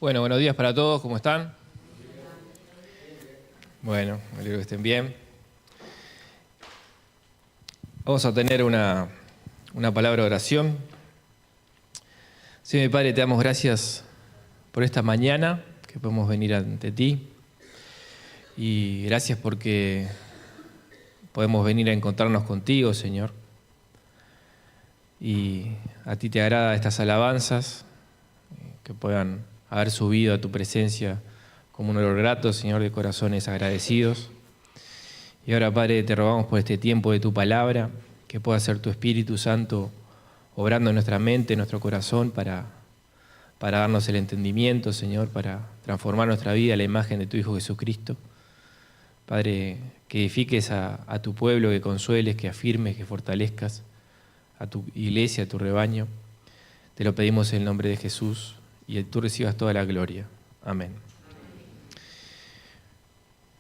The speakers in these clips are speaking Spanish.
Bueno, buenos días para todos, ¿cómo están? Bueno, me alegro que estén bien. Vamos a tener una palabra de oración. Señor mi Padre, te damos gracias por esta mañana que podemos venir ante ti. Y gracias porque podemos venir a encontrarnos contigo, Señor. Y a ti te agrada estas alabanzas, que puedan haber subido a tu presencia como un olor grato, Señor, de corazones agradecidos. Y ahora, Padre, te rogamos por este tiempo de tu palabra, que pueda ser tu Espíritu Santo obrando en nuestra mente, en nuestro corazón, para darnos el entendimiento, Señor, para transformar nuestra vida a la imagen de tu Hijo Jesucristo. Padre, que edifiques a tu pueblo, que consueles, que afirmes, que fortalezcas a tu iglesia, a tu rebaño. Te lo pedimos en el nombre de Jesús y tú recibas toda la gloria. Amén.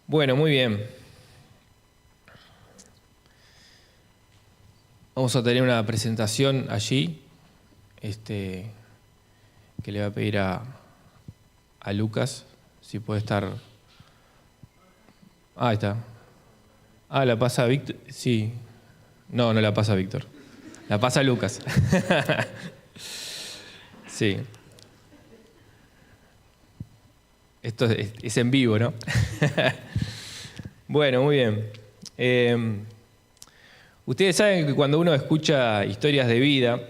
Bueno, muy bien. Vamos a tener una presentación allí, que le voy a pedir a Lucas, si puede estar. Ahí está. ¿La pasa Víctor? Sí. No la pasa Víctor. La pasa Lucas. Sí. Esto es en vivo, ¿no? Bueno, muy bien. Ustedes saben que cuando uno escucha historias de vida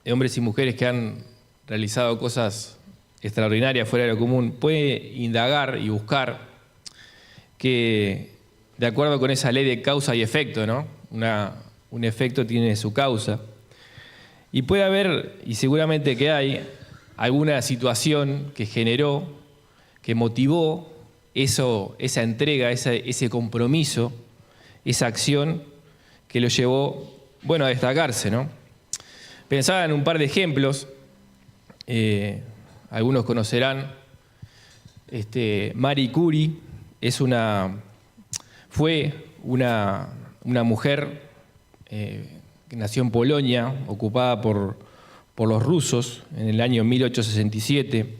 de hombres y mujeres que han realizado cosas extraordinarias fuera de lo común, puede indagar y buscar que, de acuerdo con esa ley de causa y efecto, ¿no? Un efecto tiene su causa. Y puede haber, y seguramente que hay, alguna situación que generó, que motivó esa entrega, ese compromiso, esa acción que lo llevó, a destacarse, ¿no? Pensaba en un par de ejemplos. Algunos conocerán. Marie Curie fue una mujer que nació en Polonia, ocupada por los rusos en el año 1867,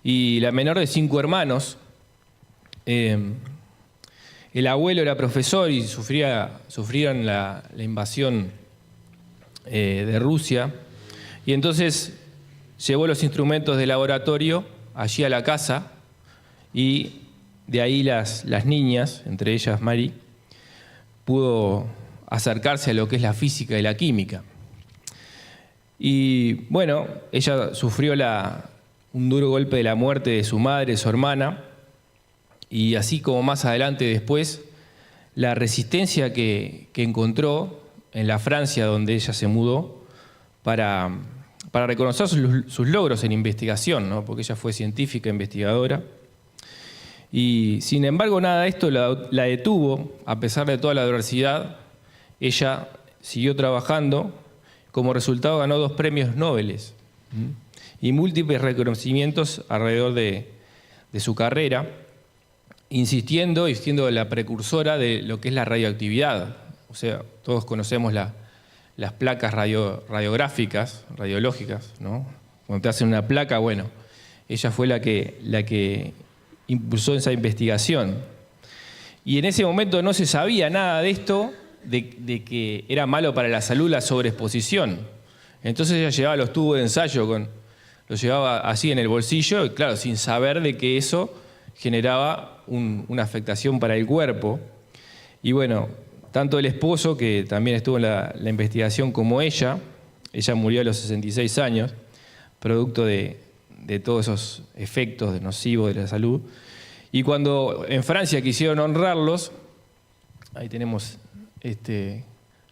y la menor de 5 hermanos. El abuelo era profesor y sufrían la invasión de Rusia, y entonces llevó los instrumentos de laboratorio allí a la casa, y de ahí las niñas, entre ellas Marie, pudo acercarse a lo que es la física y la química. Y ella sufrió un duro golpe de la muerte de su madre, su hermana, y así como más adelante después, la resistencia que encontró en la Francia donde ella se mudó para reconocer sus logros en investigación, ¿no? Porque ella fue científica, investigadora. Y sin embargo nada de esto la detuvo. A pesar de toda la adversidad, ella siguió trabajando. Como resultado ganó 2 premios Nobel y múltiples reconocimientos alrededor de su carrera, insistiendo y siendo la precursora de lo que es la radioactividad. O sea, todos conocemos las placas radiográficas, radiológicas, ¿no? Cuando te hacen una placa, ella fue la que impulsó esa investigación. Y en ese momento no se sabía nada de esto, de que era malo para la salud la sobreexposición. Entonces ella llevaba los tubos de ensayo, los llevaba así en el bolsillo, y claro, sin saber de que eso generaba una afectación para el cuerpo. Y tanto el esposo, que también estuvo en la investigación, como ella murió a los 66 años, producto de todos esos efectos nocivos de la salud. Y cuando en Francia quisieron honrarlos, ahí tenemos,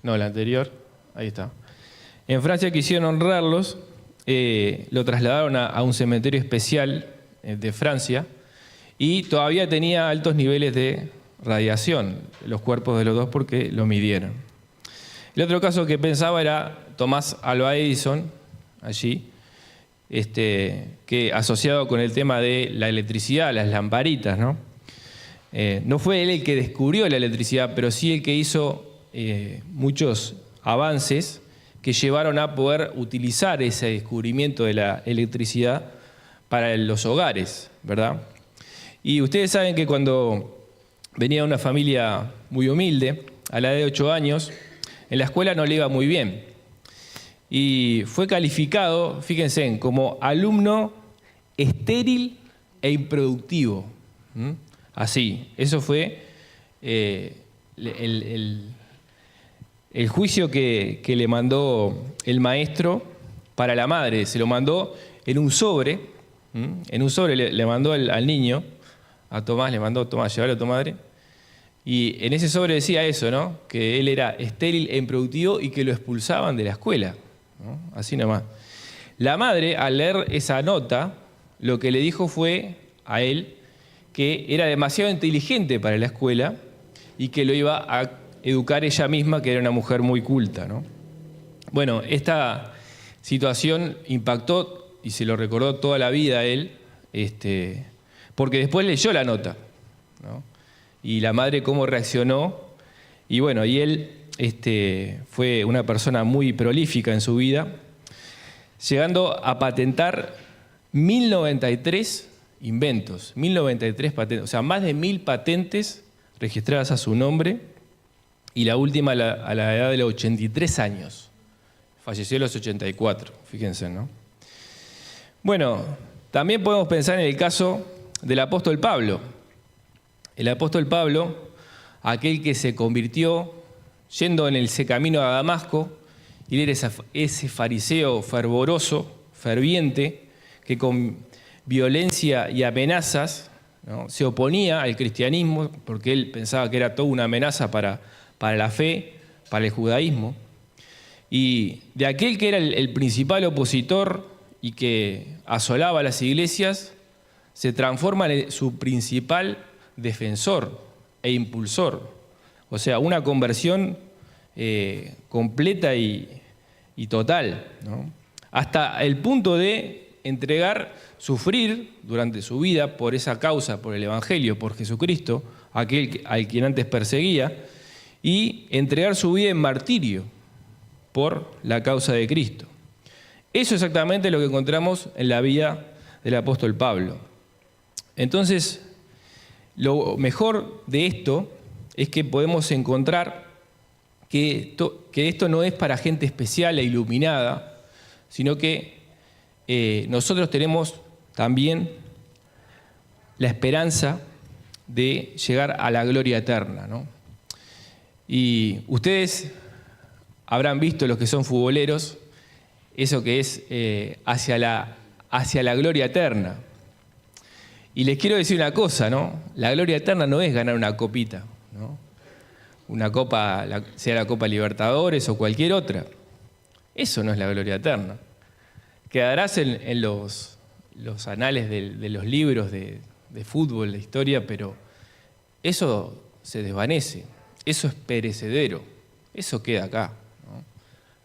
la anterior, ahí está. En Francia quisieron honrarlos, lo trasladaron a un cementerio especial de Francia, y todavía tenía altos niveles de radiación, los cuerpos de los dos, porque lo midieron. El otro caso que pensaba era Thomas Alva Edison, allí, que asociado con el tema de la electricidad, las lamparitas, ¿no? No fue él el que descubrió la electricidad, pero sí el que hizo muchos avances que llevaron a poder utilizar ese descubrimiento de la electricidad para los hogares, ¿verdad? Y ustedes saben que cuando venía de una familia muy humilde, a la edad de 8 años, en la escuela no le iba muy bien. Y fue calificado, fíjense, como alumno estéril e improductivo. Así, eso fue el juicio que le mandó el maestro para la madre. Se lo mandó en un sobre, le mandó al niño, a Tomás, le mandó: Tomás, llévalo a tu madre. Y en ese sobre decía eso, ¿no? Que él era estéril e improductivo y que lo expulsaban de la escuela, ¿no? Así nomás. La madre, al leer esa nota, lo que le dijo fue a él que era demasiado inteligente para la escuela y que lo iba a educar ella misma, que era una mujer muy culta, ¿no? Bueno, esta situación impactó y se lo recordó toda la vida a él, porque después leyó la nota, ¿no? Y la madre cómo reaccionó. Y bueno, y él fue una persona muy prolífica en su vida, llegando a patentar 1093 inventos, 1093 patentes, o sea, más de 1000 patentes registradas a su nombre, y la última a la edad de los 83 años. Falleció a los 84, fíjense, ¿no? Bueno, también podemos pensar en el caso del apóstol Pablo. El apóstol Pablo, aquel que se convirtió yendo en ese camino a Damasco, y era ese fariseo fervoroso, ferviente, que con violencia y amenazas, ¿no?, se oponía al cristianismo, porque él pensaba que era toda una amenaza para la fe, para el judaísmo. Y de aquel que era el principal opositor y que asolaba las iglesias, se transforma en su principal defensor e impulsor. O sea, una conversión completa y total, ¿no? Hasta el punto de sufrir durante su vida por esa causa, por el Evangelio, por Jesucristo, aquel al quien antes perseguía, y entregar su vida en martirio por la causa de Cristo. Eso es exactamente lo que encontramos en la vida del apóstol Pablo. Entonces, lo mejor de esto es que podemos encontrar que esto no es para gente especial e iluminada, sino que nosotros tenemos también la esperanza de llegar a la gloria eterna, ¿no? Y ustedes habrán visto, los que son futboleros, eso que es hacia la gloria eterna. Y les quiero decir una cosa, ¿no? La gloria eterna no es ganar una copita, ¿no? Una copa, sea la Copa Libertadores o cualquier otra. Eso no es la gloria eterna. Quedarás en los anales de los libros de fútbol, de historia, pero eso se desvanece, eso es perecedero, eso queda acá, ¿no?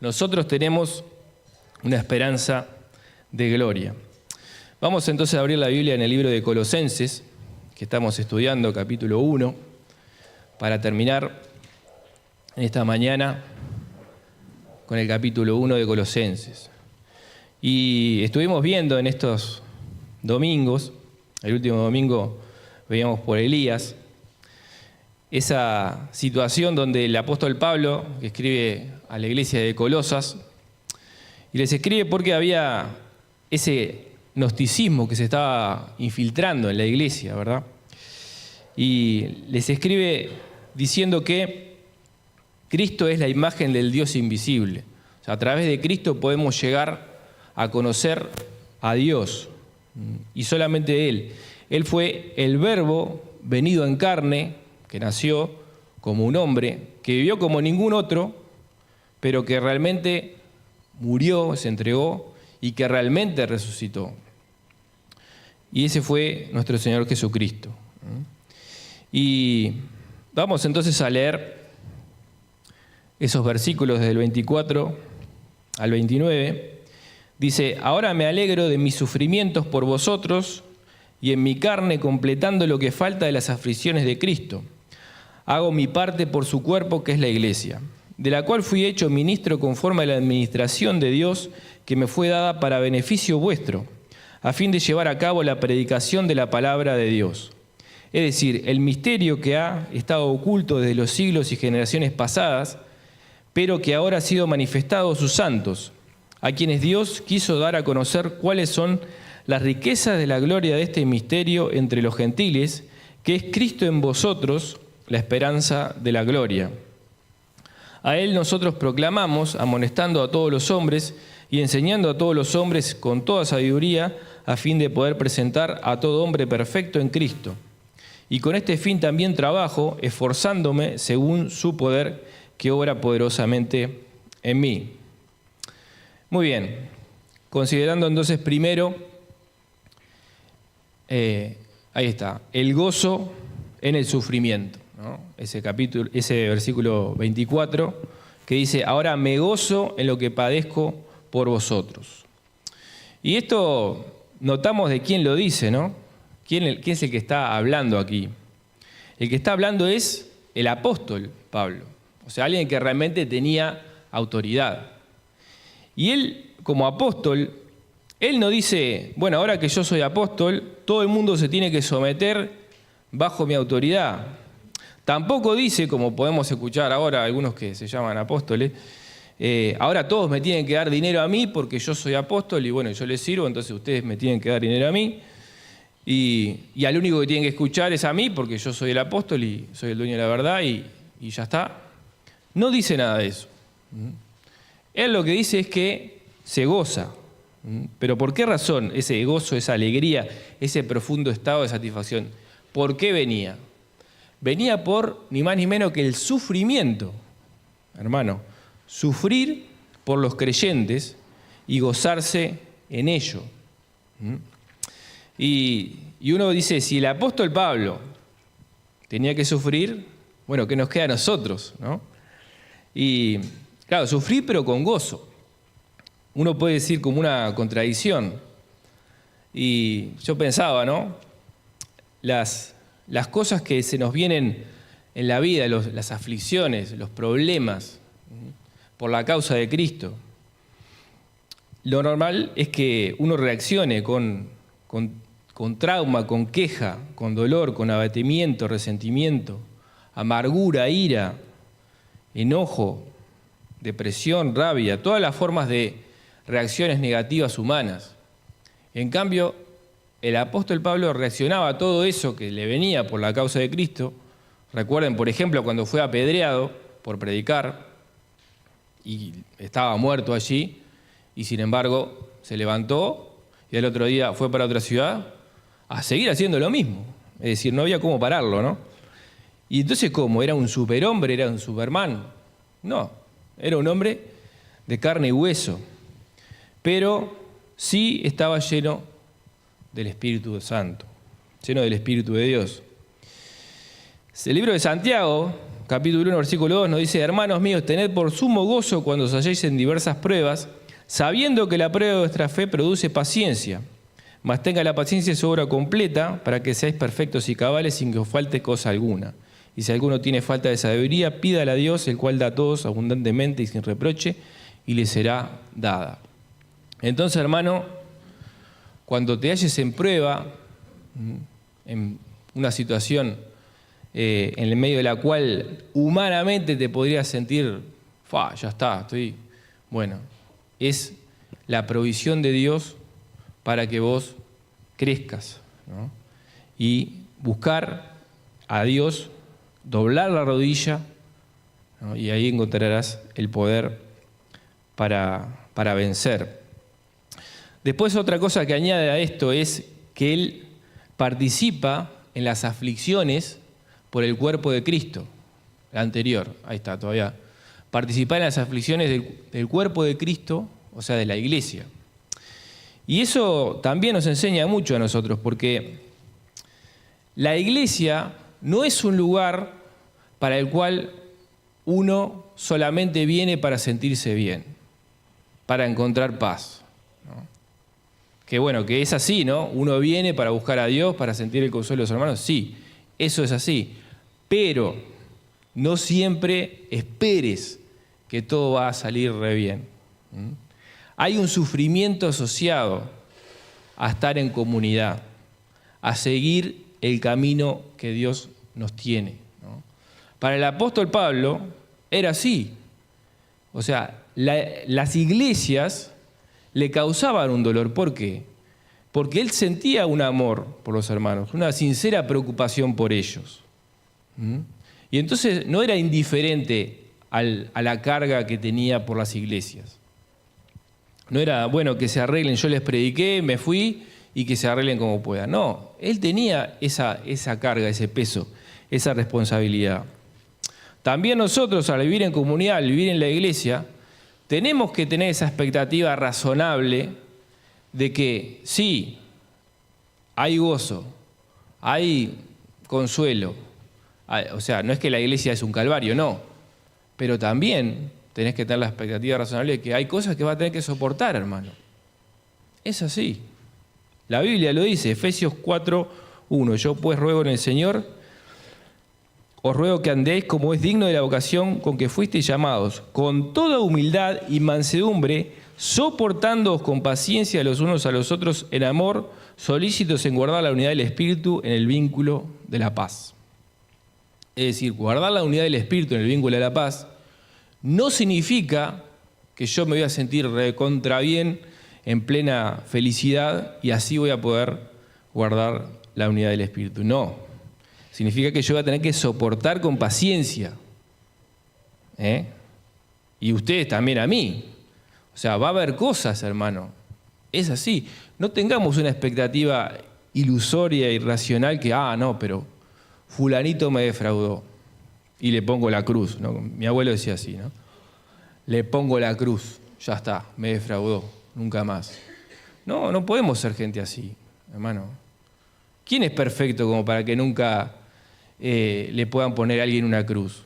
Nosotros tenemos una esperanza de gloria. Vamos entonces a abrir la Biblia en el libro de Colosenses, que estamos estudiando, capítulo 1, para terminar en esta mañana con el capítulo 1 de Colosenses. Y estuvimos viendo en estos domingos, el último domingo veíamos por Elías, esa situación donde el apóstol Pablo, que escribe a la iglesia de Colosas, y les escribe porque había ese gnosticismo que se estaba infiltrando en la iglesia, ¿verdad? Y les escribe diciendo que Cristo es la imagen del Dios invisible. O sea, a través de Cristo podemos llegar a conocer a Dios, y solamente Él. Él fue el Verbo venido en carne, que nació como un hombre, que vivió como ningún otro, pero que realmente murió, se entregó y que realmente resucitó. Y ese fue nuestro Señor Jesucristo. Y vamos entonces a leer esos versículos desde el 24 al 29. Dice: ahora me alegro de mis sufrimientos por vosotros y en mi carne completando lo que falta de las aflicciones de Cristo. Hago mi parte por su cuerpo, que es la iglesia, de la cual fui hecho ministro conforme a la administración de Dios que me fue dada para beneficio vuestro, a fin de llevar a cabo la predicación de la palabra de Dios. Es decir, el misterio que ha estado oculto desde los siglos y generaciones pasadas, pero que ahora ha sido manifestado a sus santos, a quienes Dios quiso dar a conocer cuáles son las riquezas de la gloria de este misterio entre los gentiles, que es Cristo en vosotros, la esperanza de la gloria. A Él nosotros proclamamos, amonestando a todos los hombres y enseñando a todos los hombres con toda sabiduría, a fin de poder presentar a todo hombre perfecto en Cristo. Y con este fin también trabajo, esforzándome según su poder que obra poderosamente en mí. Muy bien, considerando entonces primero, ahí está, el gozo en el sufrimiento, ¿no? Ese versículo 24 que dice, ahora me gozo en lo que padezco por vosotros. Y esto notamos de quién lo dice, ¿no? ¿Quién es el que está hablando aquí? El que está hablando es el apóstol Pablo, o sea, alguien que realmente tenía autoridad. Y él, como apóstol, él no dice, bueno, ahora que yo soy apóstol, todo el mundo se tiene que someter bajo mi autoridad. Tampoco dice, como podemos escuchar ahora algunos que se llaman apóstoles, ahora todos me tienen que dar dinero a mí porque yo soy apóstol y bueno, yo les sirvo, entonces ustedes me tienen que dar dinero a mí. Y al único que tienen que escuchar es a mí porque yo soy el apóstol y soy el dueño de la verdad y ya está. No dice nada de eso. Él lo que dice es que se goza. ¿Pero por qué razón ese gozo, esa alegría, ese profundo estado de satisfacción? ¿Por qué venía? Venía por ni más ni menos que el sufrimiento, hermano. Sufrir por los creyentes y gozarse en ello. Y uno dice, si el apóstol Pablo tenía que sufrir, bueno, ¿qué nos queda a nosotros, no? Y claro, sufrir pero con gozo. Uno puede decir como una contradicción. Y yo pensaba, ¿no? Las cosas que se nos vienen en la vida, las aflicciones, los problemas, por la causa de Cristo. Lo normal es que uno reaccione con trauma, con queja, con dolor, con abatimiento, resentimiento, amargura, ira, enojo, depresión, rabia, todas las formas de reacciones negativas humanas. En cambio, el apóstol Pablo reaccionaba a todo eso que le venía por la causa de Cristo. Recuerden, por ejemplo, cuando fue apedreado por predicar y estaba muerto allí, y sin embargo se levantó y al otro día fue para otra ciudad a seguir haciendo lo mismo. Es decir, no había cómo pararlo, ¿no? Y entonces, ¿cómo? ¿Era un superhombre? ¿Era un Superman? No, era un hombre de carne y hueso, pero sí estaba lleno del Espíritu Santo, lleno del Espíritu de Dios. El libro de Santiago, capítulo 1, versículo 2, nos dice, hermanos míos, tened por sumo gozo cuando os halléis en diversas pruebas, sabiendo que la prueba de vuestra fe produce paciencia, mas tenga la paciencia su obra completa, para que seáis perfectos y cabales sin que os falte cosa alguna. Y si alguno tiene falta de sabiduría, pídala a Dios, el cual da a todos abundantemente y sin reproche, y le será dada. Entonces, hermano, cuando te halles en prueba, en una situación en el medio de la cual humanamente te podrías sentir, ya está, estoy... Bueno, es la provisión de Dios para que vos crezcas, ¿no? Y buscar a Dios, doblar la rodilla, ¿no? Y ahí encontrarás el poder para vencer. Después otra cosa que añade a esto es que Él participa en las aflicciones por el cuerpo de Cristo. La anterior, ahí está todavía. Participar en las aflicciones del cuerpo de Cristo, o sea, de la iglesia. Y eso también nos enseña mucho a nosotros, porque la iglesia no es un lugar para el cual uno solamente viene para sentirse bien, para encontrar paz, ¿no? Que bueno, que es así, ¿no? Uno viene para buscar a Dios, para sentir el consuelo de los hermanos, sí, eso es así. Pero no siempre esperes que todo va a salir re bien. Hay un sufrimiento asociado a estar en comunidad, a seguir el camino que Dios nos tiene, ¿no? Para el apóstol Pablo era así. O sea, las iglesias le causaban un dolor. ¿Por qué? Porque él sentía un amor por los hermanos, una sincera preocupación por ellos. Y entonces no era indiferente a la carga que tenía por las iglesias. No era, bueno, que se arreglen, yo les prediqué, me fui y que se arreglen como puedan. No, él tenía esa carga, ese peso, esa responsabilidad. También nosotros, al vivir en comunidad, al vivir en la iglesia, tenemos que tener esa expectativa razonable de que sí, hay gozo, hay consuelo. O sea, no es que la iglesia es un calvario, no. Pero también tenés que tener la expectativa razonable de que hay cosas que vas a tener que soportar, hermano. Es así. La Biblia lo dice, Efesios 4:1. Yo pues ruego en el Señor, os ruego que andéis como es digno de la vocación con que fuisteis llamados, con toda humildad y mansedumbre, soportándoos con paciencia los unos a los otros en amor, solícitos en guardar la unidad del Espíritu en el vínculo de la paz. Es decir, guardar la unidad del Espíritu en el vínculo de la paz no significa que yo me voy a sentir recontra bien, en plena felicidad, y así voy a poder guardar la unidad del Espíritu. No. Significa que yo voy a tener que soportar con paciencia. Y ustedes también a mí. O sea, va a haber cosas, hermano. Es así. No tengamos una expectativa ilusoria, irracional, que, no, pero fulanito me defraudó y le pongo la cruz, ¿no? Mi abuelo decía así, ¿no? Le pongo la cruz, ya está, me defraudó, nunca más. No, no podemos ser gente así, hermano. ¿Quién es perfecto como para que nunca le puedan poner a alguien una cruz?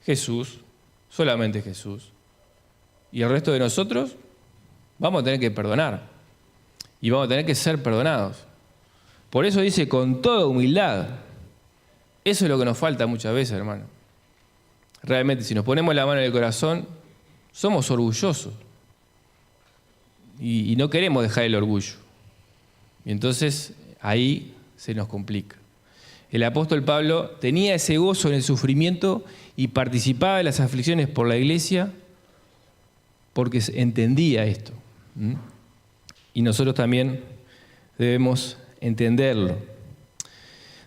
Jesús, solamente Jesús. Y el resto de nosotros vamos a tener que perdonar y vamos a tener que ser perdonados. Por eso dice, con toda humildad. Eso es lo que nos falta muchas veces, hermano. Realmente, si nos ponemos la mano en el corazón, somos orgullosos. Y no queremos dejar el orgullo. Y entonces, ahí se nos complica. El apóstol Pablo tenía ese gozo en el sufrimiento y participaba de las aflicciones por la iglesia porque entendía esto. Y nosotros también debemos entenderlo.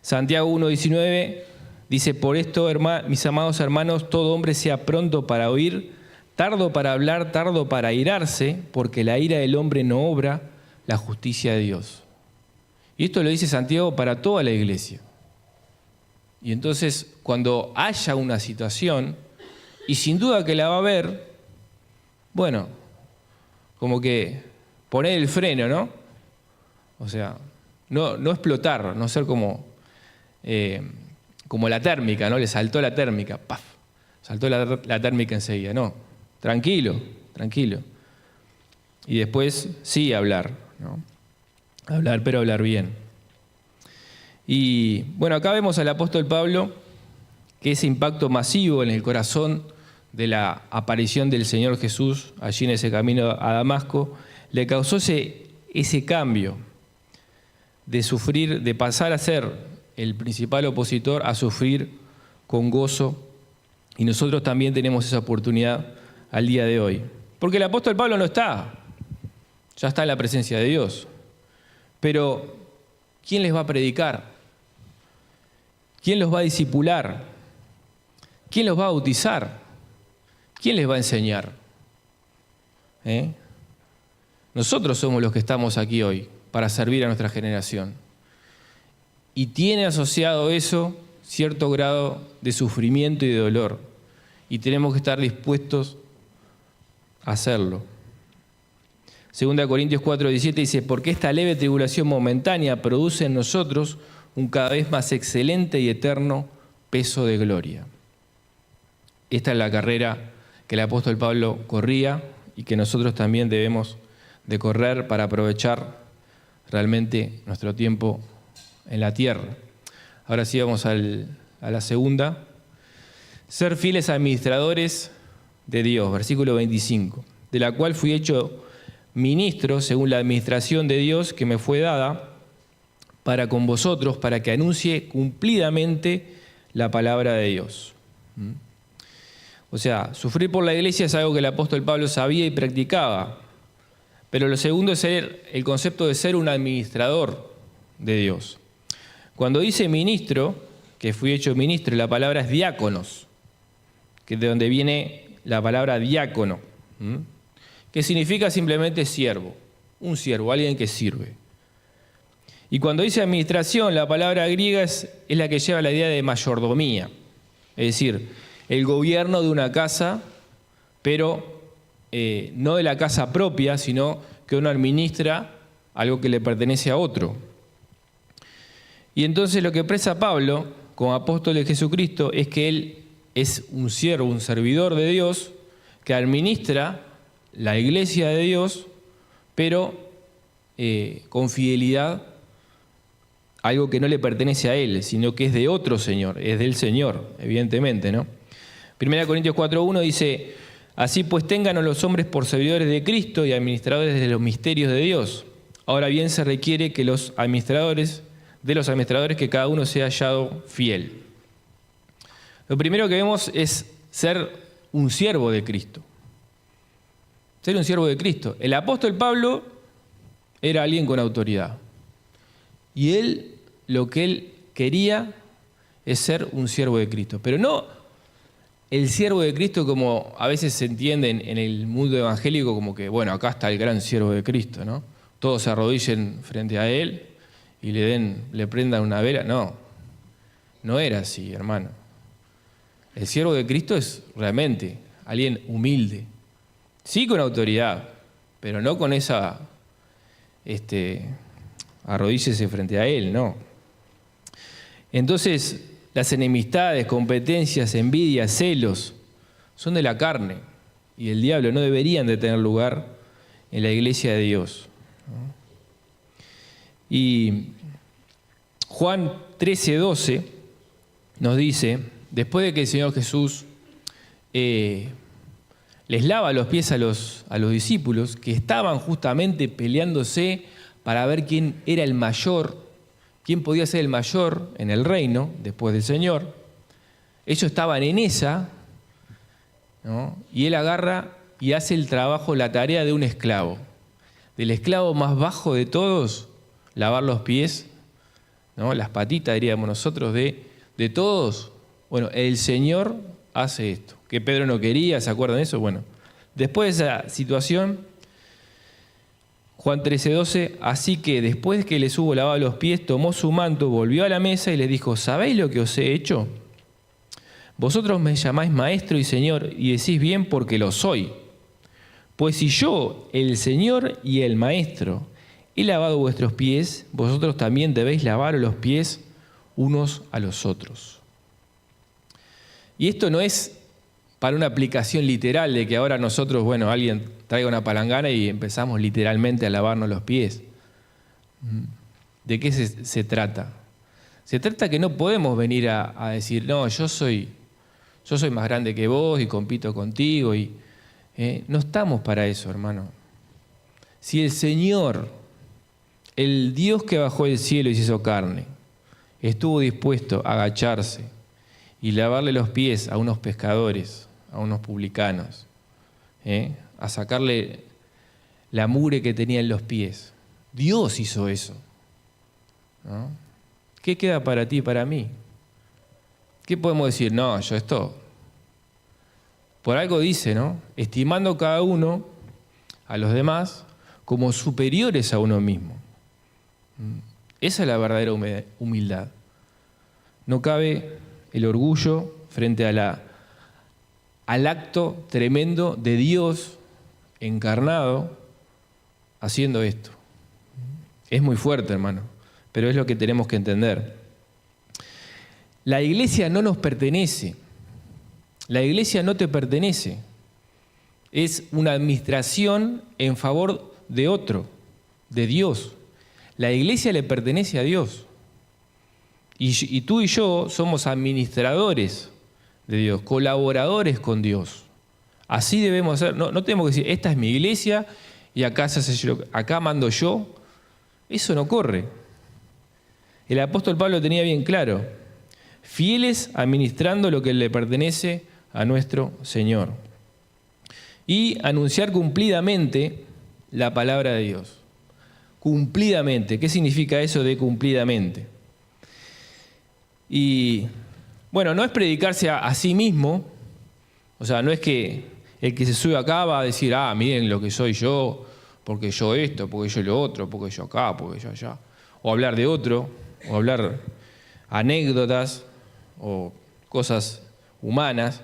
Santiago 1:19 dice, por esto, mis amados hermanos, todo hombre sea pronto para oír, tardo para hablar, tardo para airarse, porque la ira del hombre no obra la justicia de Dios. Y esto lo dice Santiago para toda la iglesia. Y entonces, cuando haya una situación, y sin duda que la va a haber, bueno, como que poner el freno, ¿no? O sea, no explotar, no ser como la térmica, ¿no? Le saltó la térmica, ¡paf! Saltó la térmica enseguida. No, tranquilo. Y después sí hablar, ¿no? Hablar, pero hablar bien. Y bueno, acá vemos al apóstol Pablo que ese impacto masivo en el corazón de la aparición del Señor Jesús allí en ese camino a Damasco le causó ese cambio de sufrir, de pasar a ser el principal opositor a sufrir con gozo. Y nosotros también tenemos esa oportunidad al día de hoy. Porque el apóstol Pablo no está, ya está en la presencia de Dios. Pero, ¿quién les va a predicar? ¿Quién los va a discipular? ¿Quién los va a bautizar? ¿Quién les va a enseñar? Nosotros somos los que estamos aquí hoy para servir a nuestra generación. Y tiene asociado eso cierto grado de sufrimiento y de dolor. Y tenemos que estar dispuestos a hacerlo. 2 Corintios 4:17 dice, porque esta leve tribulación momentánea produce en nosotros un cada vez más excelente y eterno peso de gloria. Esta es la carrera que el apóstol Pablo corría y que nosotros también debemos de correr para aprovechar realmente nuestro tiempo en la tierra. Ahora sí vamos a la segunda. Ser fieles administradores de Dios, versículo 25, de la cual fui hecho ministro según la administración de Dios que me fue dada para con vosotros, para que anuncie cumplidamente la palabra de Dios. O sea, sufrir por la iglesia es algo que el apóstol Pablo sabía y practicaba. Pero lo segundo es el concepto de ser un administrador de Dios. Cuando dice ministro, que fui hecho ministro, la palabra es diáconos, que es de donde viene la palabra diácono, que significa simplemente siervo, un siervo, alguien que sirve. Y cuando dice administración, la palabra griega es la que lleva la idea de mayordomía, es decir, el gobierno de una casa, pero no de la casa propia, sino que uno administra algo que le pertenece a otro. Y entonces lo que expresa Pablo, como apóstol de Jesucristo, es que él es un siervo, un servidor de Dios, que administra la iglesia de Dios, pero con fidelidad, algo que no le pertenece a él, sino que es de otro Señor, es del Señor, evidentemente, ¿no? 1 Corintios 4:1 dice: así pues ténganos los hombres por servidores de Cristo y administradores de los misterios de Dios. Ahora bien se requiere que de los administradores que cada uno sea hallado fiel. Lo primero que vemos es ser un siervo de Cristo. Ser un siervo de Cristo. El apóstol Pablo era alguien con autoridad. Y lo que él quería es ser un siervo de Cristo. Pero no el siervo de Cristo como a veces se entiende en el mundo evangélico, como que, bueno, acá está el gran siervo de Cristo, ¿no? Todos se arrodillen frente a él y le prendan una vela. No, no era así, hermano. El siervo de Cristo es realmente alguien humilde. Sí con autoridad, pero no con esa arrodíllese frente a él, no. Entonces, las enemistades, competencias, envidias, celos, son de la carne y del diablo, no deberían de tener lugar en la iglesia de Dios. Y Juan 13:12 nos dice, después de que el Señor Jesús les lava los pies a los discípulos, que estaban justamente peleándose para ver quién era el mayor, quién podía ser el mayor en el reino después del Señor. Ellos estaban en esa, ¿no? Y él agarra y hace el trabajo, la tarea de un esclavo. Del esclavo más bajo de todos, lavar los pies, ¿no? Las patitas, diríamos nosotros, de todos. Bueno, el Señor hace esto. Que Pedro no quería, ¿se acuerdan de eso? Bueno, después de esa situación, Juan 13:12, así que después que les hubo lavado los pies, tomó su manto, volvió a la mesa y les dijo, ¿sabéis lo que os he hecho? Vosotros me llamáis maestro y señor y decís bien porque lo soy. Pues si yo, el Señor y el maestro, he lavado vuestros pies, vosotros también debéis lavaros los pies unos a los otros. Y esto no es para una aplicación literal de que ahora nosotros, bueno, alguien traiga una palangana y empezamos literalmente a lavarnos los pies. ¿De qué se trata? Se trata que no podemos venir a decir, no, yo soy más grande que vos y compito contigo. No estamos para eso, hermano. Si el Señor, el Dios que bajó del cielo y se hizo carne, estuvo dispuesto a agacharse y lavarle los pies a unos pescadores, a unos publicanos, a sacarle la mugre que tenía en los pies. Dios hizo eso, ¿no? ¿Qué queda para ti y para mí? ¿Qué podemos decir? No, yo esto... Por algo dice, ¿no? Estimando cada uno a los demás como superiores a uno mismo. Esa es la verdadera humildad. No cabe el orgullo frente al acto tremendo de Dios encarnado haciendo esto. Es muy fuerte, hermano, pero es lo que tenemos que entender. La iglesia no nos pertenece. La iglesia no te pertenece. Es una administración en favor de otro, de Dios. La iglesia le pertenece a Dios. Y tú y yo somos administradores de Dios, colaboradores con Dios. Así debemos ser. No tenemos que decir, esta es mi iglesia y acá acá mando yo, eso no corre. El apóstol Pablo tenía bien claro: fieles administrando lo que le pertenece a nuestro Señor. Y anunciar cumplidamente la palabra de Dios. Cumplidamente. ¿Qué significa eso de cumplidamente? Y bueno, no es predicarse a sí mismo. O sea, no es que el que se sube acá va a decir, miren lo que soy yo, porque yo esto, porque yo lo otro, porque yo acá, porque yo allá. O hablar de otro, o hablar anécdotas o cosas humanas,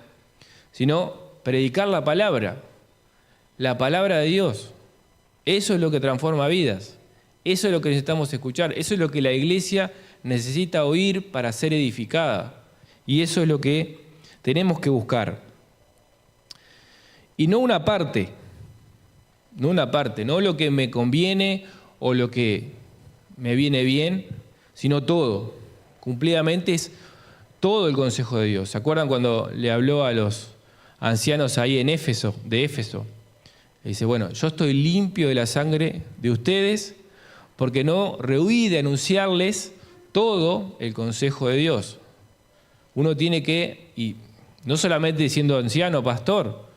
sino predicar la palabra de Dios. Eso es lo que transforma vidas. Eso es lo que necesitamos escuchar. Eso es lo que la iglesia necesita oír para ser edificada. Y eso es lo que tenemos que buscar. Y no una parte, no lo que me conviene o lo que me viene bien, sino todo. Cumplidamente es todo el consejo de Dios. ¿Se acuerdan cuando le habló a los ancianos ahí en Éfeso, de Éfeso? Le dice, bueno, yo estoy limpio de la sangre de ustedes porque no rehuí de anunciarles todo el consejo de Dios. Uno tiene que, y no solamente siendo anciano, pastor,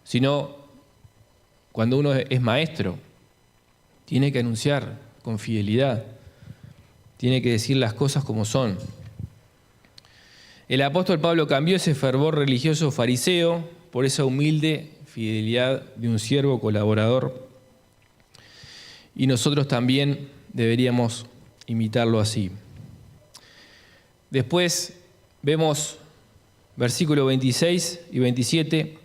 sino cuando uno es maestro, tiene que anunciar con fidelidad, tiene que decir las cosas como son. El apóstol Pablo cambió ese fervor religioso fariseo por esa humilde fidelidad de un siervo colaborador, y nosotros también deberíamos imitarlo así. Después vemos versículos 26 y 27,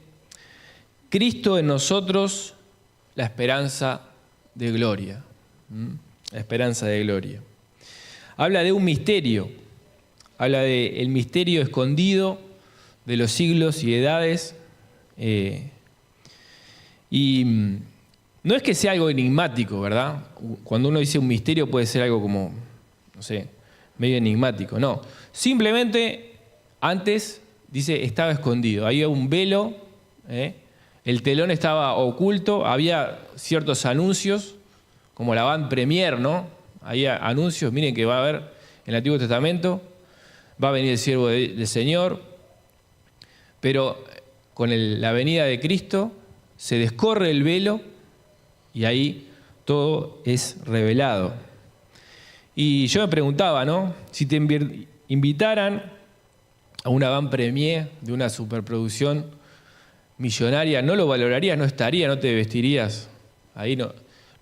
Cristo en nosotros, la esperanza de gloria. La esperanza de gloria. Habla de un misterio, habla del misterio escondido de los siglos y edades, y no es que sea algo enigmático, ¿verdad? Cuando uno dice un misterio puede ser algo como, no sé, medio enigmático. No, simplemente antes, dice, estaba escondido. Había un velo, el telón estaba oculto, había ciertos anuncios, como la Van Premier, ¿no? Había anuncios, miren que va a haber en el Antiguo Testamento, va a venir el siervo del Señor, pero con la venida de Cristo se descorre el velo y ahí todo es revelado. Y yo me preguntaba, ¿no? Si te invitaran a una Van Premier de una superproducción millonaria, ¿no lo valorarías? ¿No estaría? ¿No te vestirías? Ahí no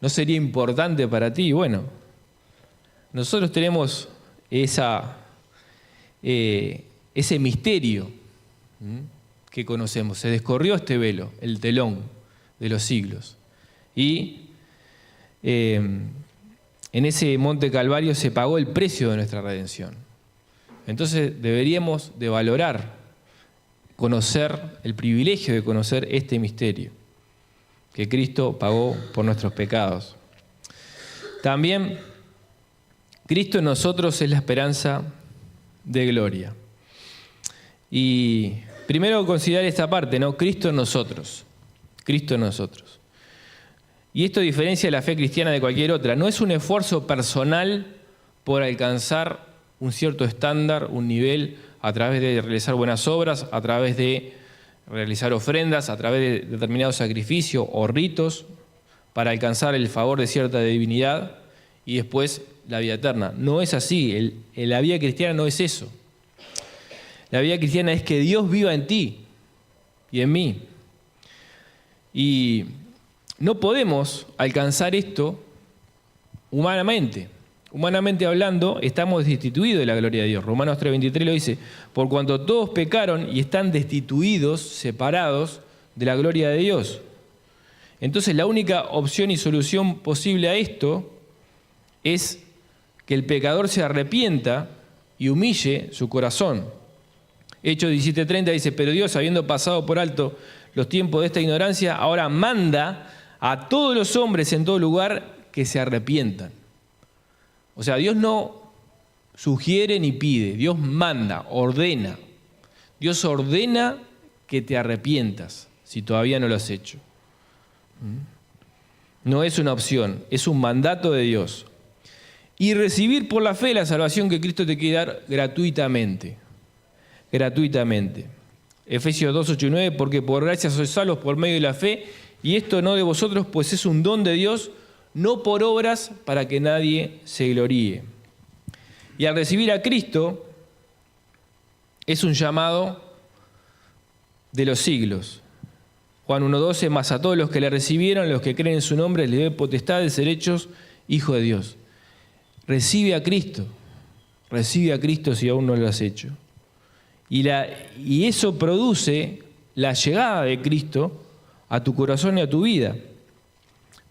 sería importante para ti. Bueno, nosotros tenemos ese misterio que conocemos. Se descorrió este velo, el telón de los siglos. Y en ese monte Calvario se pagó el precio de nuestra redención. Entonces deberíamos de valorar, conocer, el privilegio de conocer este misterio, que Cristo pagó por nuestros pecados. También, Cristo en nosotros es la esperanza de gloria. Y primero considerar esta parte, ¿no? Cristo en nosotros. Cristo en nosotros. Y esto diferencia la fe cristiana de cualquier otra. No es un esfuerzo personal por alcanzar un cierto estándar, un nivel, a través de realizar buenas obras, a través de realizar ofrendas, a través de determinados sacrificios o ritos, para alcanzar el favor de cierta divinidad y después la vida eterna. No es así. La vida cristiana no es eso. La vida cristiana es que Dios viva en ti y en mí. Y no podemos alcanzar esto humanamente. Humanamente hablando, estamos destituidos de la gloria de Dios. Romanos 3:23 lo dice, por cuanto todos pecaron y están destituidos, separados de la gloria de Dios. Entonces la única opción y solución posible a esto es que el pecador se arrepienta y humille su corazón. Hechos 17:30 dice, pero Dios, habiendo pasado por alto los tiempos de esta ignorancia, ahora manda a todos los hombres en todo lugar que se arrepientan. O sea, Dios no sugiere ni pide, Dios manda, ordena. Dios ordena que te arrepientas si todavía no lo has hecho. No es una opción, es un mandato de Dios. Y recibir por la fe la salvación que Cristo te quiere dar gratuitamente. Gratuitamente. Efesios 2, 8 y 9, porque por gracia sois salvos por medio de la fe, y esto no de vosotros, pues es un don de Dios, no por obras para que nadie se gloríe. Y al recibir a Cristo, es un llamado de los siglos. Juan 1:12, más a todos los que le recibieron, los que creen en su nombre, les dio potestad de ser hechos hijos de Dios. Recibe a Cristo si aún no lo has hecho. Y eso produce la llegada de Cristo a tu corazón y a tu vida.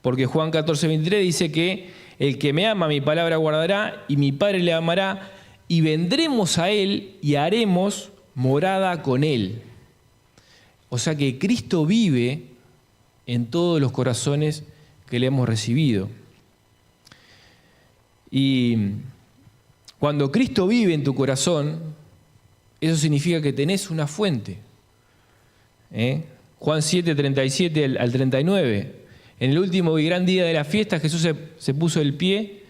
Porque Juan 14:23 dice que el que me ama, mi palabra guardará, y mi Padre le amará, y vendremos a Él y haremos morada con Él. O sea que Cristo vive en todos los corazones que le hemos recibido. Y cuando Cristo vive en tu corazón, eso significa que tenés una fuente. Juan 7:37 al 39. En el último y gran día de la fiesta, Jesús se puso el pie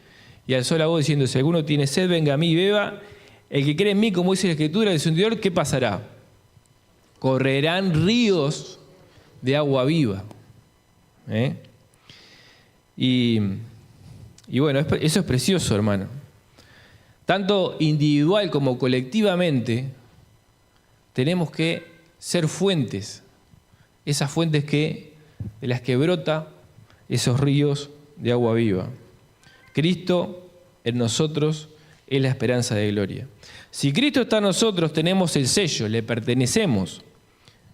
y alzó la voz diciendo: si alguno tiene sed, venga a mí y beba. El que cree en mí, como dice la Escritura, de su interior, ¿qué pasará? Correrán ríos de agua viva. Y bueno, eso es precioso, hermano. Tanto individual como colectivamente, tenemos que ser fuentes. Esas fuentes de las que brota esos ríos de agua viva. Cristo en nosotros es la esperanza de gloria. Si Cristo está en nosotros, tenemos el sello, le pertenecemos.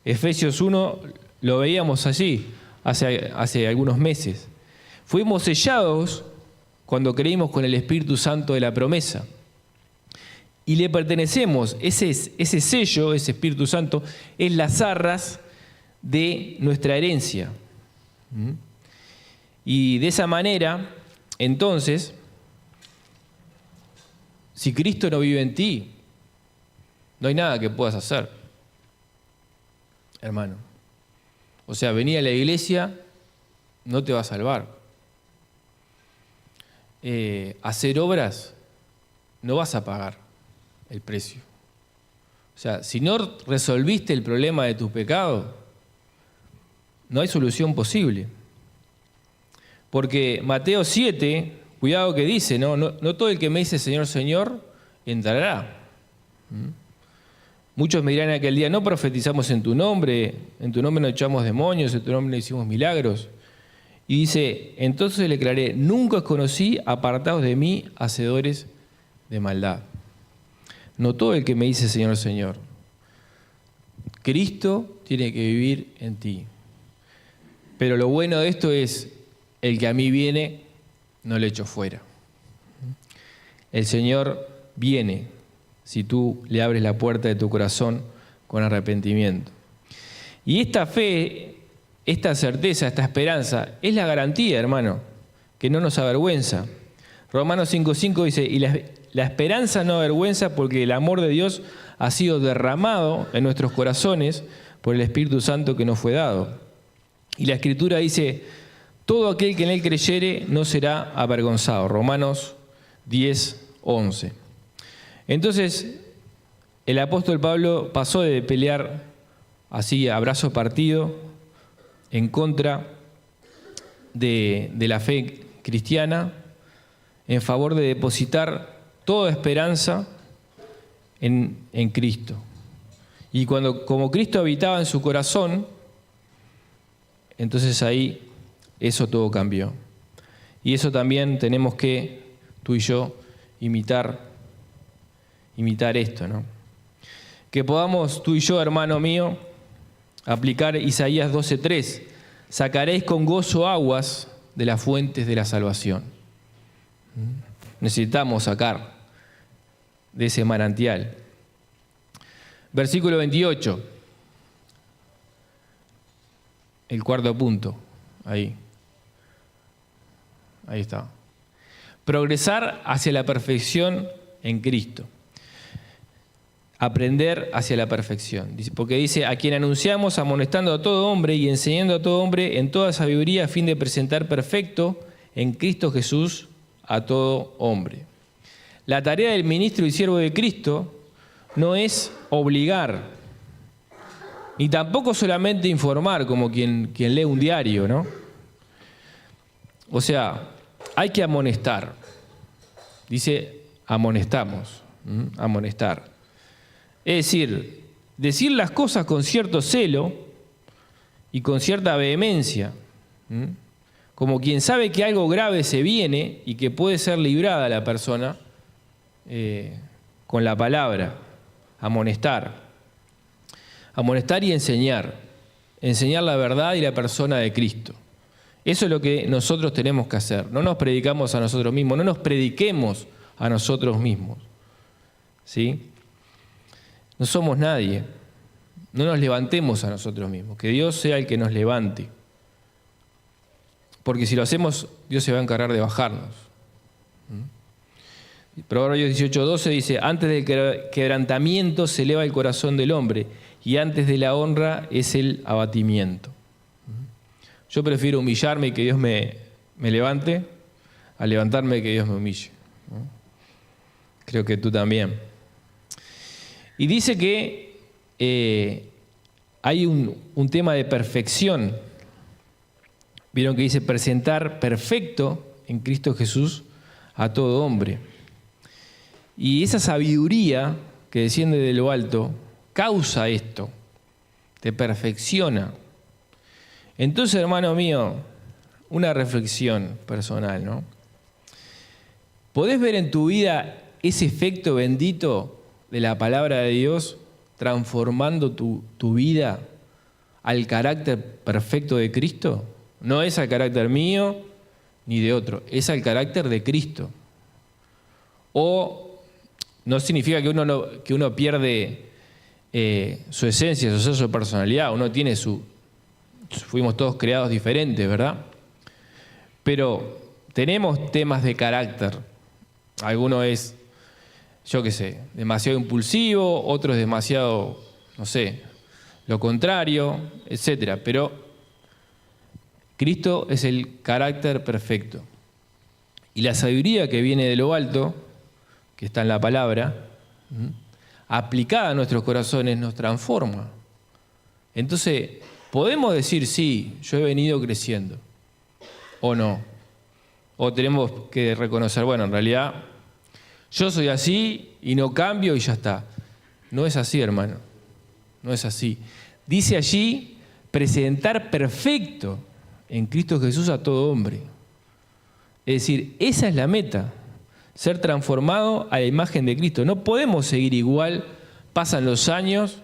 Efesios 1 lo veíamos allí hace algunos meses. Fuimos sellados cuando creímos con el Espíritu Santo de la promesa. Y le pertenecemos. Ese sello, ese Espíritu Santo, es las arras de nuestra herencia. Y de esa manera, entonces, si Cristo no vive en ti, no hay nada que puedas hacer, hermano. O sea, venir a la iglesia no te va a salvar. Hacer obras no vas a pagar el precio. O sea, si no resolviste el problema de tu pecado, no hay solución posible. Porque Mateo 7, cuidado que dice, no todo el que me dice Señor, Señor, entrará. Muchos me dirán en aquel día: no profetizamos en tu nombre no echamos demonios, en tu nombre no hicimos milagros. Y dice: entonces le declaré, nunca os conocí, apartados de mí, hacedores de maldad. No todo el que me dice Señor, Señor. Cristo tiene que vivir en ti. Pero lo bueno de esto es, el que a mí viene, no le echo fuera. El Señor viene si tú le abres la puerta de tu corazón con arrepentimiento. Y esta fe, esta certeza, esta esperanza, es la garantía, hermano, que no nos avergüenza. Romanos 5:5 dice: y la esperanza no avergüenza, porque el amor de Dios ha sido derramado en nuestros corazones por el Espíritu Santo que nos fue dado. Y la Escritura dice: todo aquel que en él creyere no será avergonzado. Romanos 10:11. Entonces, el apóstol Pablo pasó de pelear así a brazo partido en contra de la fe cristiana, en favor de depositar toda esperanza en Cristo. Y como Cristo habitaba en su corazón, entonces ahí eso todo cambió. Y eso también tenemos que, tú y yo, imitar esto, ¿no? Que podamos, tú y yo, hermano mío, aplicar Isaías 12:3. Sacaréis con gozo aguas de las fuentes de la salvación. Necesitamos sacar de ese manantial. Versículo 28. El cuarto punto. Ahí está. Progresar hacia la perfección en Cristo. aprender hacia la perfección. Porque dice, a quien anunciamos amonestando a todo hombre y enseñando a todo hombre en toda sabiduría a fin de presentar perfecto en Cristo Jesús a todo hombre. La tarea del ministro y siervo de Cristo no es obligar, ni tampoco solamente informar como quien lee un diario, ¿no? O sea, hay que amonestar. Dice, amonestamos, amonestar. Es decir las cosas con cierto celo y con cierta vehemencia, como quien sabe que algo grave se viene y que puede ser librada la persona con la palabra, amonestar. Amonestar y enseñar la verdad y la persona de Cristo. Eso es lo que nosotros tenemos que hacer. No nos predicamos a nosotros mismos, no nos prediquemos a nosotros mismos. ¿Sí? No somos nadie. No nos levantemos a nosotros mismos. Que Dios sea el que nos levante. Porque si lo hacemos, Dios se va a encargar de bajarnos. Proverbios 18:12 dice, antes del quebrantamiento se eleva el corazón del hombre y antes de la honra es el abatimiento. Yo prefiero humillarme y que Dios me levante a levantarme y que Dios me humille. Creo que tú también. Y dice que hay un tema de perfección. Vieron que dice presentar perfecto en Cristo Jesús a todo hombre. Y esa sabiduría que desciende de lo alto causa esto, te perfecciona. Entonces, hermano mío, una reflexión personal, ¿no? ¿Podés ver en tu vida ese efecto bendito de la palabra de Dios transformando tu vida al carácter perfecto de Cristo? No es al carácter mío ni de otro, es al carácter de Cristo. O no significa que uno pierde su esencia, su personalidad, uno tiene fuimos todos creados diferentes, ¿verdad? Pero tenemos temas de carácter. Alguno es, yo qué sé, demasiado impulsivo, otro es demasiado, no sé, lo contrario, etc. Pero Cristo es el carácter perfecto. Y la sabiduría que viene de lo alto, que está en la palabra, aplicada a nuestros corazones, nos transforma. Entonces, podemos decir, sí, yo he venido creciendo, o no. O tenemos que reconocer, bueno, en realidad, yo soy así y no cambio y ya está. No es así, hermano. No es así. Dice allí, presentar perfecto en Cristo Jesús a todo hombre. Es decir, esa es la meta, ser transformado a la imagen de Cristo. No podemos seguir igual, pasan los años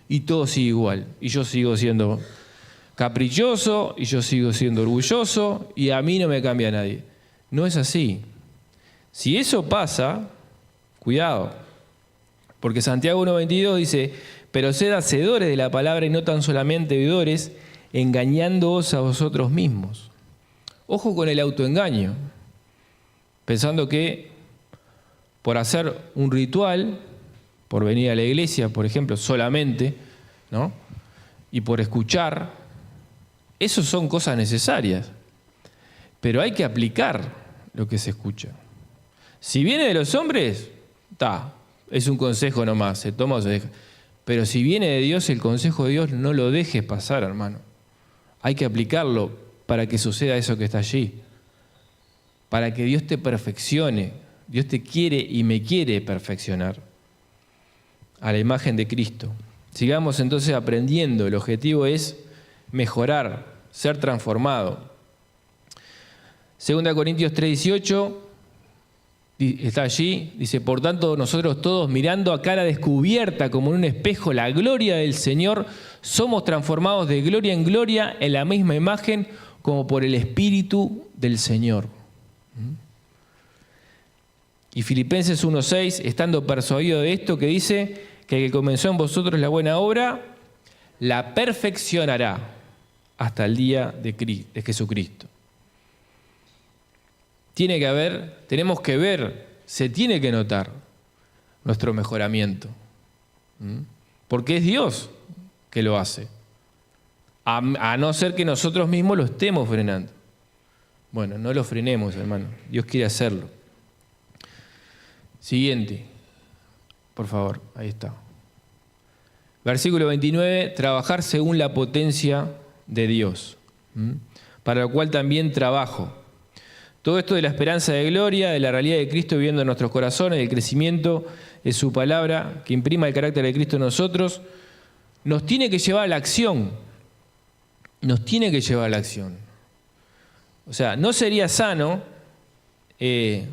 y todo sigue igual. Y yo sigo siendo caprichoso, y yo sigo siendo orgulloso, y a mí no me cambia nadie. No es así. Si eso pasa, cuidado. Porque Santiago 1:22 dice, pero sed hacedores de la palabra y no tan solamente oidores, engañándoos a vosotros mismos. Ojo con el autoengaño, pensando que por hacer un ritual, por venir a la iglesia, por ejemplo, solamente, ¿no? Y por escuchar, eso son cosas necesarias, pero hay que aplicar lo que se escucha. Si viene de los hombres, es un consejo nomás, se toma o se deja. Pero si viene de Dios, el consejo de Dios no lo dejes pasar, hermano. Hay que aplicarlo para que suceda eso que está allí. Para que Dios te perfeccione. Dios te quiere y me quiere perfeccionar a la imagen de Cristo. Sigamos entonces aprendiendo. El objetivo es mejorar, ser transformado. 2 Corintios 3:18 está allí, dice, por tanto nosotros todos mirando a cara descubierta como en un espejo la gloria del Señor, somos transformados de gloria en gloria en la misma imagen como por el Espíritu del Señor. Y Filipenses 1:6, estando persuadido de esto, que dice que el que comenzó en vosotros la buena obra, la perfeccionará hasta el día de Jesucristo. Tenemos que ver, se tiene que notar nuestro mejoramiento. Porque es Dios que lo hace. A no ser que nosotros mismos lo estemos frenando. Bueno, no lo frenemos, hermano. Dios quiere hacerlo. Siguiente. Por favor, ahí está. Versículo 29, trabajar según la potencia de Dios, para lo cual también trabajo. Todo esto de la esperanza de gloria, de la realidad de Cristo viviendo en nuestros corazones, del crecimiento de su palabra, que imprima el carácter de Cristo en nosotros, nos tiene que llevar a la acción. Nos tiene que llevar a la acción. O sea, no sería sano el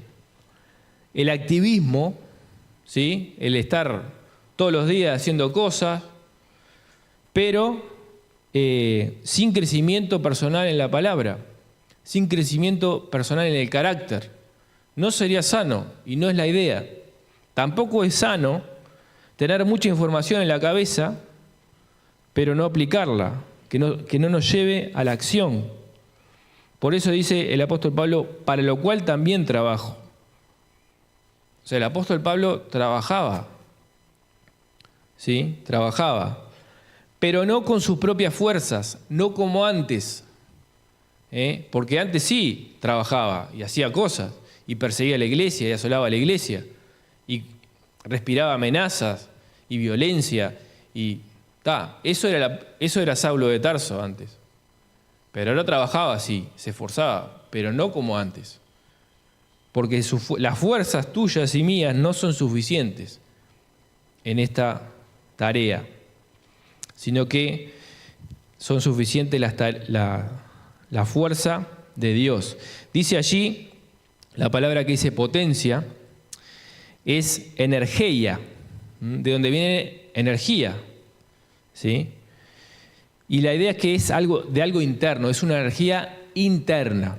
activismo, ¿sí? El estar todos los días haciendo cosas, pero sin crecimiento personal en la palabra, sin crecimiento personal en el carácter. No sería sano y no es la idea. Tampoco es sano tener mucha información en la cabeza, pero no aplicarla, que no nos lleve a la acción. Por eso dice el apóstol Pablo, para lo cual también trabajo. O sea, el apóstol Pablo trabajaba, ¿sí? Trabajaba, pero no con sus propias fuerzas, no como antes. Porque antes sí trabajaba y hacía cosas, y perseguía a la iglesia, y asolaba a la iglesia, y respiraba amenazas y violencia, y eso era Saulo de Tarso antes. Pero ahora trabajaba así, se esforzaba, pero no como antes. Porque las fuerzas tuyas y mías no son suficientes en esta tarea, sino que son suficientes la fuerza de Dios. Dice allí, la palabra que dice potencia, es energía, de donde viene energía, ¿sí? Y la idea es que es algo interno, es una energía interna.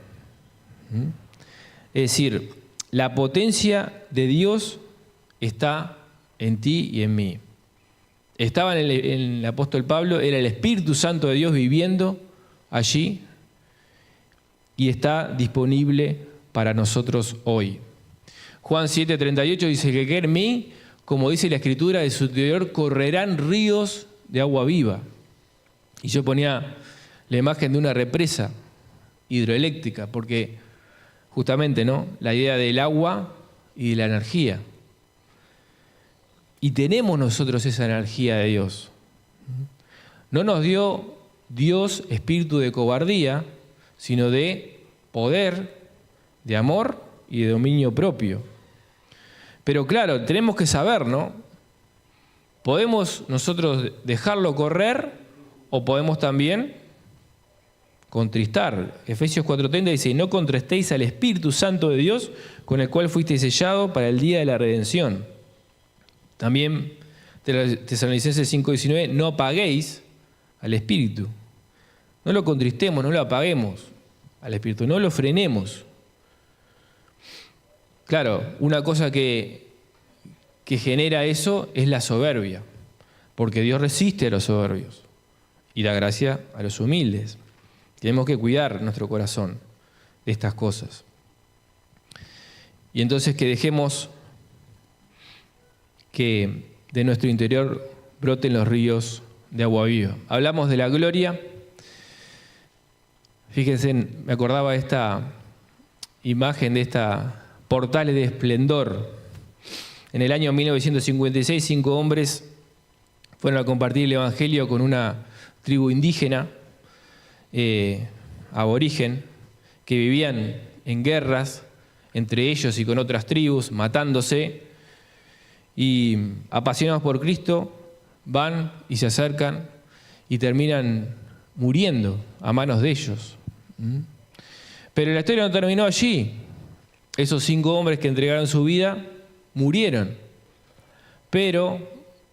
Es decir, la potencia de Dios está en ti y en mí. Estaba en el apóstol Pablo, era el Espíritu Santo de Dios viviendo allí y está disponible para nosotros hoy. Juan 7:38 dice que en mí, como dice la Escritura, de su interior correrán ríos de agua viva. Y yo ponía la imagen de una represa hidroeléctrica, porque justamente, ¿no?, la idea del agua y de la energía. Y tenemos nosotros esa energía de Dios. No nos dio Dios espíritu de cobardía, sino de poder, de amor y de dominio propio. Pero claro, tenemos que saber, ¿no? Podemos nosotros dejarlo correr o podemos también contristar. Efesios 4:30 dice, no contristéis al Espíritu Santo de Dios, con el cual fuisteis sellados para el día de la redención. También Tesalonicenses 5:19, no apaguéis al Espíritu. No lo contristemos, no lo apaguemos al Espíritu, no lo frenemos. Claro, una cosa que genera eso es la soberbia, porque Dios resiste a los soberbios y da gracia a los humildes. Tenemos que cuidar nuestro corazón de estas cosas. Y entonces que dejemos que de nuestro interior broten los ríos de agua viva. Hablamos de la gloria. Fíjense, me acordaba de esta imagen de esta portales de esplendor. En el año 1956, 5 hombres fueron a compartir el Evangelio con una tribu indígena, aborigen, que vivían en guerras entre ellos y con otras tribus, matándose, y apasionados por Cristo, van y se acercan y terminan muriendo a manos de ellos. Pero la historia no terminó allí. Esos 5 hombres que entregaron su vida murieron. Pero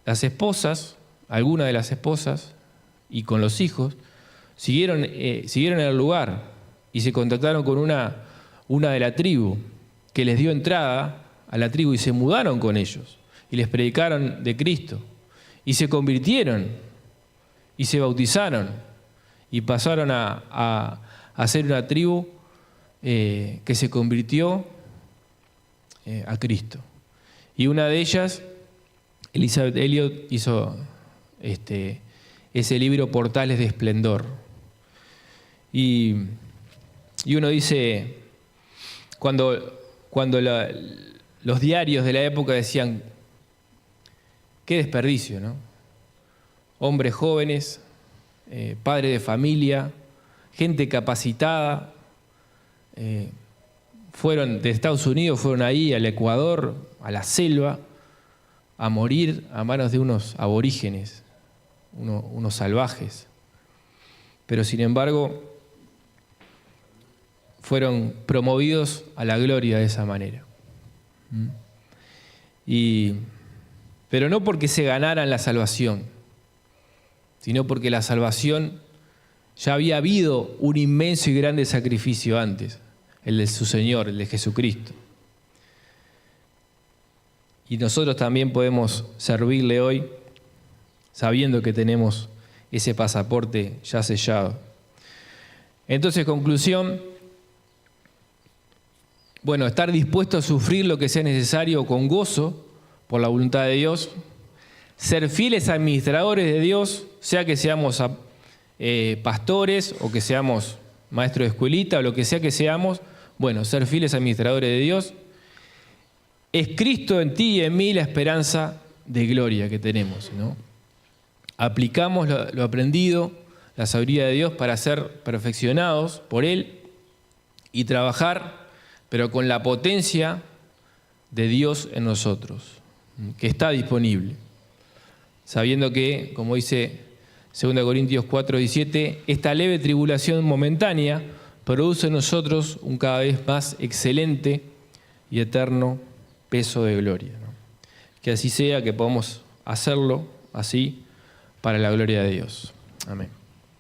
las esposas, algunas de las esposas, y con los hijos, siguieron en el lugar y se contactaron con una de la tribu que les dio entrada a la tribu y se mudaron con ellos y les predicaron de Cristo y se convirtieron y se bautizaron y pasaron a ser una tribu que se convirtió a Cristo. Y una de ellas Elizabeth Elliot hizo ese libro Portales de Esplendor. Y uno dice, cuando los diarios de la época decían, qué desperdicio, ¿no? Hombres jóvenes, padres de familia, gente capacitada, fueron de Estados Unidos, fueron ahí al Ecuador, a la selva, a morir a manos de unos aborígenes, unos salvajes. Pero sin embargo, fueron promovidos a la gloria de esa manera. Pero no porque se ganaran la salvación, sino porque la salvación ya había habido un inmenso y grande sacrificio antes, el de su Señor, el de Jesucristo. Y nosotros también podemos servirle hoy sabiendo que tenemos ese pasaporte ya sellado. Entonces, conclusión, bueno, estar dispuesto a sufrir lo que sea necesario con gozo por la voluntad de Dios, ser fieles administradores de Dios, sea que seamos pastores o que seamos maestros de escuelita o lo que sea que seamos, bueno, ser fieles administradores de Dios. Es Cristo en ti y en mí la esperanza de gloria que tenemos, ¿no? Aplicamos lo aprendido, la sabiduría de Dios para ser perfeccionados por Él y trabajar, pero con la potencia de Dios en nosotros, que está disponible. Sabiendo que, como dice 2 Corintios 4:17, esta leve tribulación momentánea produce en nosotros un cada vez más excelente y eterno peso de gloria, ¿no? Que así sea, que podamos hacerlo así para la gloria de Dios. Amén.